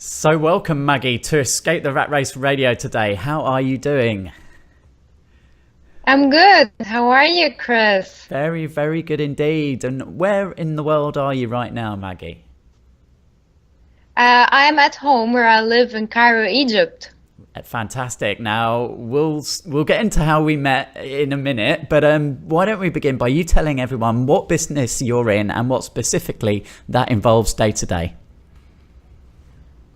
So welcome, Maggie, to Escape the Rat Race Radio today. How are you doing? I'm good. How are you, Chris? Very, very good indeed. And where in the world are you right now, Maggie? I'm at home where I live in Cairo, Egypt. Fantastic. Now, we'll get into how we met in a minute, but why don't we begin by you telling everyone what business you're in and what specifically that involves day to day?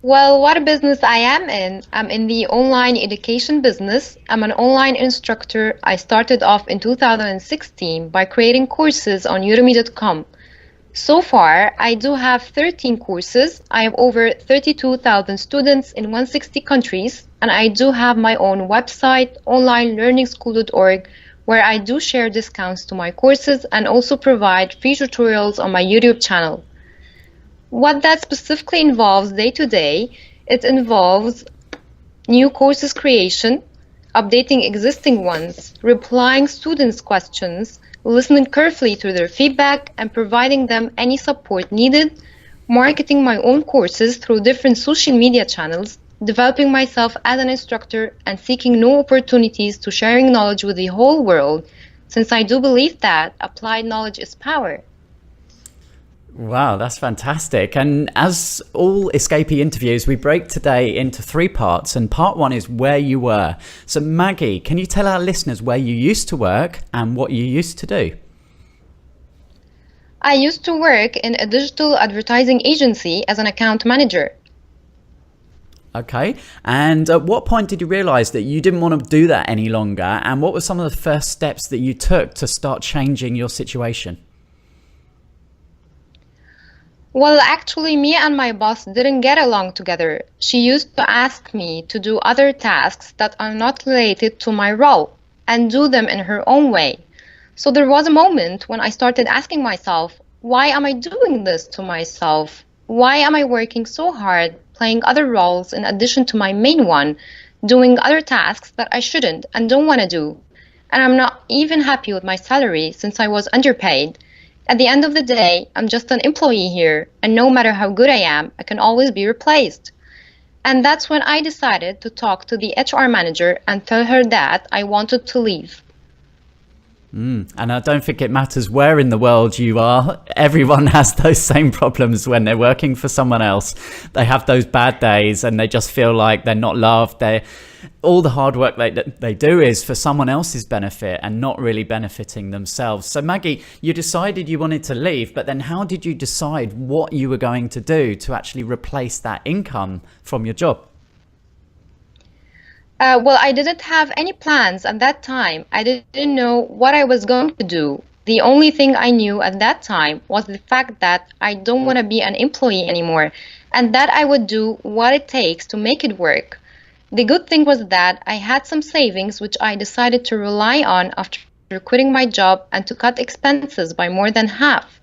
Well, what a business I am in. I'm in the online education business. I'm an online instructor. I started off in 2016 by creating courses on Udemy.com. So far, I do have 13 courses. I have over 32,000 students in 160 countries, and I do have my own website, onlinelearningschool.org, where I do share discounts to my courses and also provide free tutorials on my YouTube channel. What that specifically involves day to day, it involves new courses creation, updating existing ones, replying students' questions, listening carefully to their feedback and providing them any support needed, marketing my own courses through different social media channels, developing myself as an instructor, and seeking new opportunities to sharing knowledge with the whole world, since I do believe that applied knowledge is power. Wow, that's fantastic. And as all Escapee interviews, we break today into three parts, and part one is where you were. So Maggie, can you tell our listeners where you used to work and what you used to do? I used to work in a digital advertising agency as an account manager. Okay. And at what point did you realize that you didn't want to do that any longer? And what were some of the first steps that you took to start changing your situation? Well, actually, me and my boss didn't get along together. She used to ask me to do other tasks that are not related to my role and do them in her own way. So there was a moment when I started asking myself, why am I doing this to myself? Why am I working so hard, playing other roles in addition to my main one, doing other tasks that I shouldn't and don't want to do? And I'm not even happy with my salary since I was underpaid. At the end of the day, I'm just an employee here, and no matter how good I am, I can always be replaced. And that's when I decided to talk to the HR manager and tell her that I wanted to leave. And I don't think it matters where in the world you are. Everyone has those same problems when they're working for someone else. They have those bad days and they just feel like they're not loved. All the hard work they do is for someone else's benefit and not really benefiting themselves. So Maggie, you decided you wanted to leave, but then how did you decide what you were going to do to actually replace that income from your job? Well, I didn't have any plans at that time. I didn't know what I was going to do. The only thing I knew at that time was the fact that I don't want to be an employee anymore and that I would do what it takes to make it work. The good thing was that I had some savings which I decided to rely on after quitting my job and to cut expenses by more than half.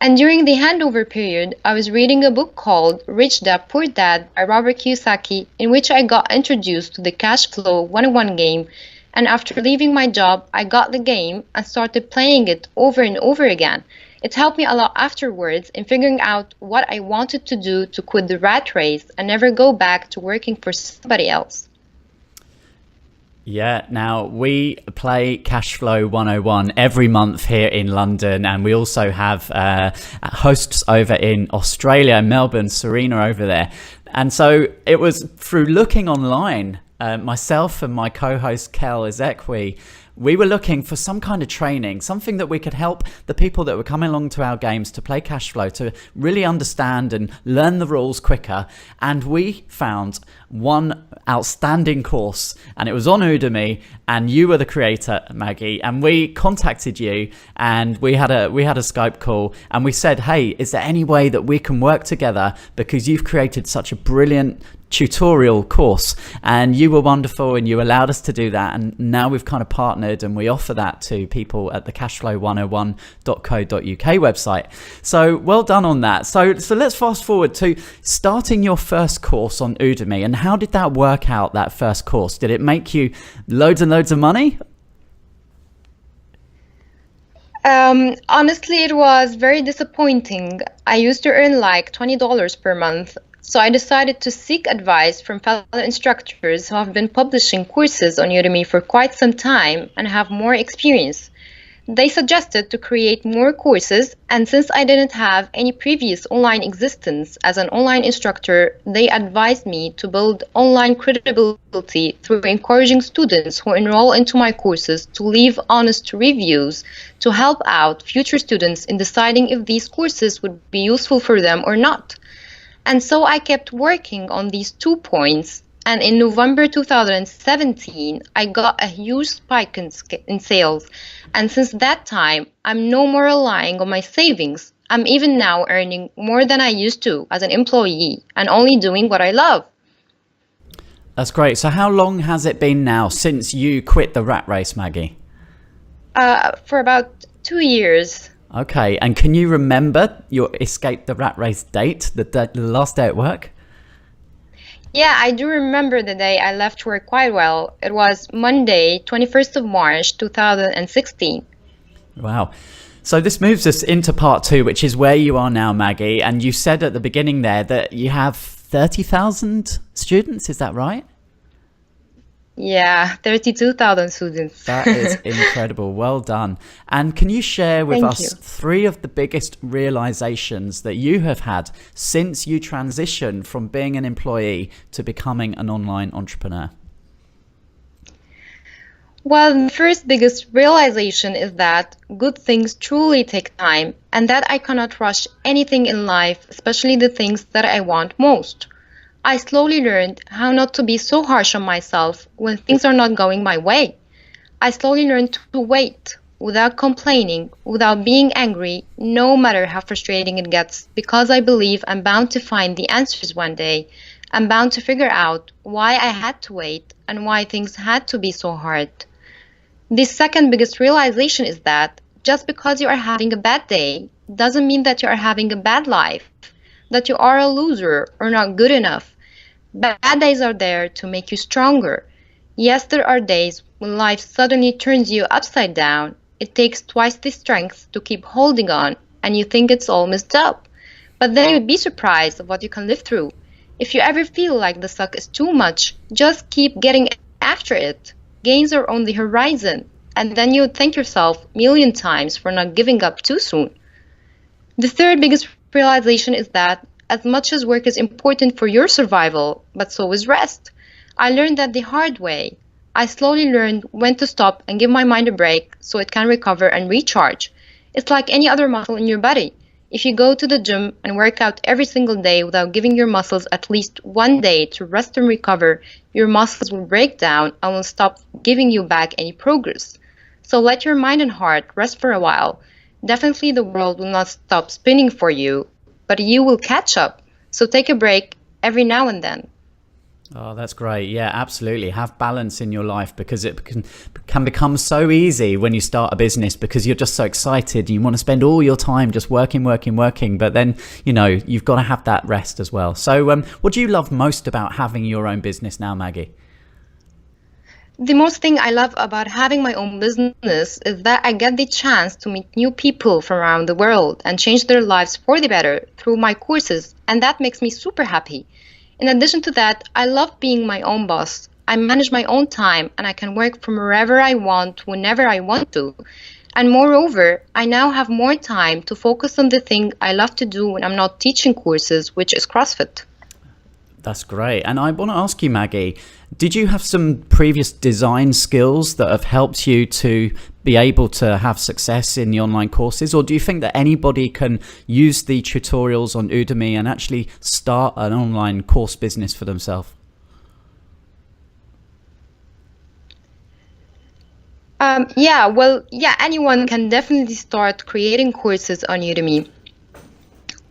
And during the handover period, I was reading a book called Rich Dad Poor Dad by Robert Kiyosaki, in which I got introduced to the cash flow 101 game. And after leaving my job, I got the game and started playing it over and over again. It helped me a lot afterwards in figuring out what I wanted to do to quit the rat race and never go back to working for somebody else. Yeah, now we play Cashflow 101 every month here in London, and we also have hosts over in Australia, Melbourne, Serena over there. And so it was through looking online, myself and my co-host Kel Ezekwi, we were looking for some kind of training, something that we could help the people that were coming along to our games to play Cashflow to really understand and learn the rules quicker. And we found one outstanding course, and it was on Udemy, and you were the creator, Maggie, and we contacted you and we had a Skype call and we said, hey, is there any way that we can work together, because you've created such a brilliant tutorial course and you were wonderful and you allowed us to do that, and now we've kind of partnered and we offer that to people at the cashflow101.co.uk website. So well done on that. So let's fast forward to starting your first course on Udemy. And how did that work out, that first course? Did it make you loads and loads of money? Honestly, it was very disappointing. I used to earn like $20 per month. So I decided to seek advice from fellow instructors who have been publishing courses on Udemy for quite some time and have more experience. They suggested to create more courses, and since I didn't have any previous online existence as an online instructor, they advised me to build online credibility through encouraging students who enroll into my courses to leave honest reviews to help out future students in deciding if these courses would be useful for them or not. And so I kept working on these 2 points. And in November 2017, I got a huge spike in sales. And since that time, I'm no more relying on my savings. I'm even now earning more than I used to as an employee and only doing what I love. That's great. So how long has it been now since you quit the rat race, Maggie? For about 2 years. Okay. And can you remember your escape the rat race date, the last day at work? Yeah, I do remember the day I left work quite well. It was Monday, 21st of March, 2016. Wow. So this moves us into part 2, which is where you are now, Maggie. And you said at the beginning there that you have 30,000 students. Is that right? Yeah, 32,000 students. That is incredible. Well done. And can you share with Thank us you. 3 of the biggest realizations that you have had since you transitioned from being an employee to becoming an online entrepreneur? Well, the first biggest realization is that good things truly take time and that I cannot rush anything in life, especially the things that I want most. I slowly learned how not to be so harsh on myself when things are not going my way. I slowly learned to wait without complaining, without being angry, no matter how frustrating it gets, because I believe I'm bound to find the answers one day. I'm bound to figure out why I had to wait and why things had to be so hard. The second biggest realization is that just because you are having a bad day doesn't mean that you are having a bad life, that you are a loser or not good enough. Bad days are there to make you stronger. Yes, there are days when life suddenly turns you upside down. It takes twice the strength to keep holding on, and you think it's all messed up. But then you'd be surprised of what you can live through. If you ever feel like the suck is too much, just keep getting after it. Gains are on the horizon, and then you would thank yourself a million times for not giving up too soon. The third biggest realization is that as much as work is important for your survival, but so is rest. I learned that the hard way. I slowly learned when to stop and give my mind a break so it can recover and recharge. It's like any other muscle in your body. If you go to the gym and work out every single day without giving your muscles at least one day to rest and recover, your muscles will break down and will stop giving you back any progress. So let your mind and heart rest for a while. Definitely the world will not stop spinning for you, but you will catch up. So take a break every now and then. Oh, that's great. Yeah, absolutely. Have balance in your life, because it can become so easy when you start a business because you're just so excited. You want to spend all your time just working. But then, you've got to have that rest as well. So what do you love most about having your own business now, Maggie? The most thing I love about having my own business is that I get the chance to meet new people from around the world and change their lives for the better through my courses, and that makes me super happy. In addition to that, I love being my own boss. I manage my own time and I can work from wherever I want, whenever I want to. And moreover, I now have more time to focus on the thing I love to do when I'm not teaching courses, which is CrossFit. That's great. And I want to ask you, Maggie, did you have some previous design skills that have helped you to be able to have success in the online courses? Or do you think that anybody can use the tutorials on Udemy and actually start an online course business for themselves? Anyone can definitely start creating courses on Udemy.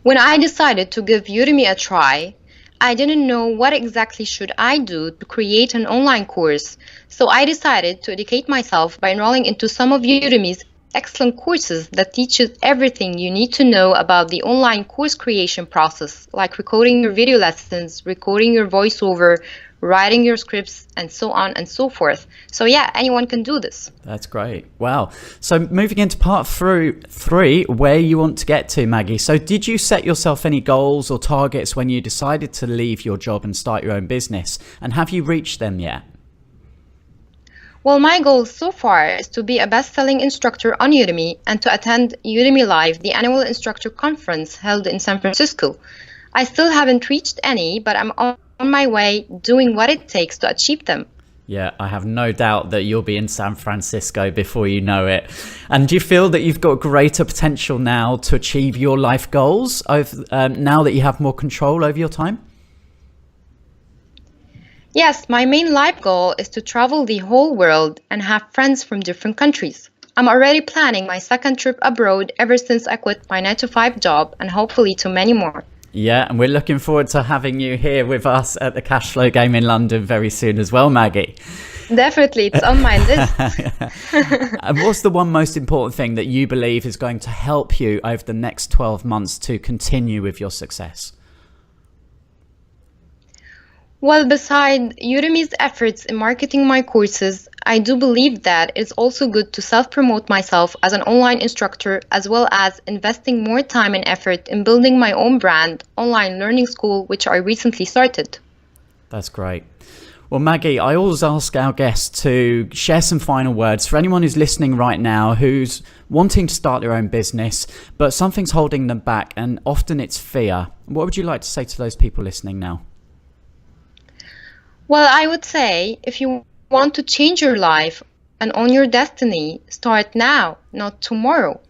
When I decided to give Udemy a try, I didn't know what exactly should I do to create an online course, so I decided to educate myself by enrolling into some of Udemy's excellent courses that teaches everything you need to know about the online course creation process, like recording your video lessons, recording your voiceover, writing your scripts, and so on and so forth. So yeah, anyone can do this. That's great. Wow. So moving into part three, where you want to get to, Maggie. So did you set yourself any goals or targets when you decided to leave your job and start your own business? And have you reached them yet? Well, my goal so far is to be a best-selling instructor on Udemy and to attend Udemy Live, the annual instructor conference held in San Francisco. I still haven't reached any, but I'm on my way doing what it takes to achieve them. Yeah, I have no doubt that you'll be in San Francisco before you know it. And do you feel that you've got greater potential now to achieve your life goals now that you have more control over your time? Yes, my main life goal is to travel the whole world and have friends from different countries. I'm already planning my second trip abroad ever since I quit my 9-to-5 job, and hopefully to many more. Yeah, and we're looking forward to having you here with us at the Cashflow Game in London very soon as well, Maggie. Definitely, it's on my list. And what's the one most important thing that you believe is going to help you over the next 12 months to continue with your success? Well, beside Udemy's efforts in marketing my courses, I do believe that it's also good to self-promote myself as an online instructor, as well as investing more time and effort in building my own brand, Online Learning School, which I recently started. That's great. Well, Maggie, I always ask our guests to share some final words for anyone who's listening right now who's wanting to start their own business, but something's holding them back, and often it's fear. What would you like to say to those people listening now? Well, I would say if you want to change your life and own your destiny, start now, not tomorrow.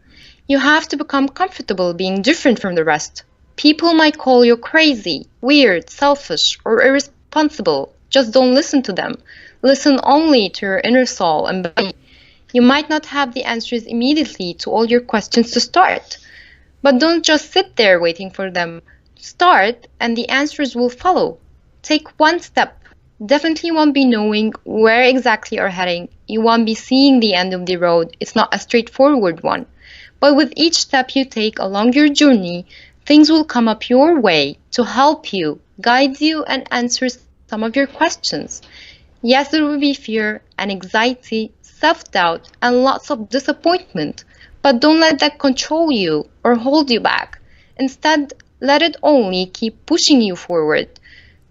You have to become comfortable being different from the rest. People might call you crazy, weird, selfish, or irresponsible. Just don't listen to them. Listen only to your inner soul and body. You might not have the answers immediately to all your questions to start, but don't just sit there waiting for them. Start and the answers will follow. Take one step. Definitely won't be knowing where exactly you're heading. You won't be seeing the end of the road. It's not a straightforward one. But with each step you take along your journey, things will come up your way to help you, guide you, and answer some of your questions. Yes, there will be fear and anxiety, self-doubt, and lots of disappointment. But don't let that control you or hold you back. Instead, let it only keep pushing you forward.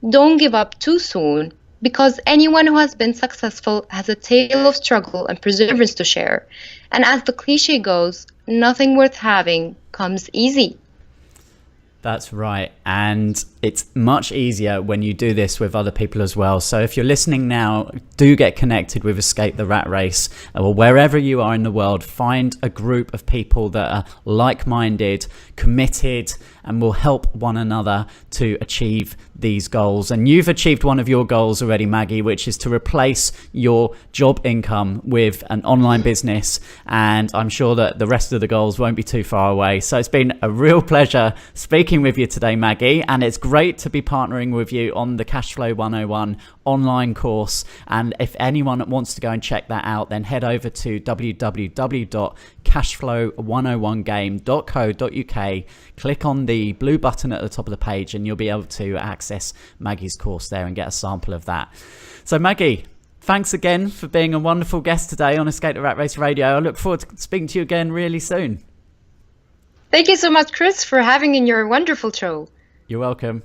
Don't give up too soon, because anyone who has been successful has a tale of struggle and perseverance to share. And as the cliche goes, nothing worth having comes easy. That's right. And it's much easier when you do this with other people as well. So if you're listening now, do get connected with Escape the Rat Race, or wherever you are in the world, find a group of people that are like-minded, committed, and will help one another to achieve these goals. And you've achieved one of your goals already, Maggie, which is to replace your job income with an online business. And I'm sure that the rest of the goals won't be too far away. So it's been a real pleasure speaking with you today, Maggie. And it's great to be partnering with you on the Cashflow 101 online course. And if anyone wants to go and check that out, then head over to www.cashflow101game.co.uk, click on the blue button at the top of the page, and you'll be able to access Maggie's course there and get a sample of that. So Maggie, thanks again for being a wonderful guest today on Escape the Rat Race Radio. I look forward to speaking to you again really soon. Thank you so much, Chris, for having in your wonderful show. You're welcome.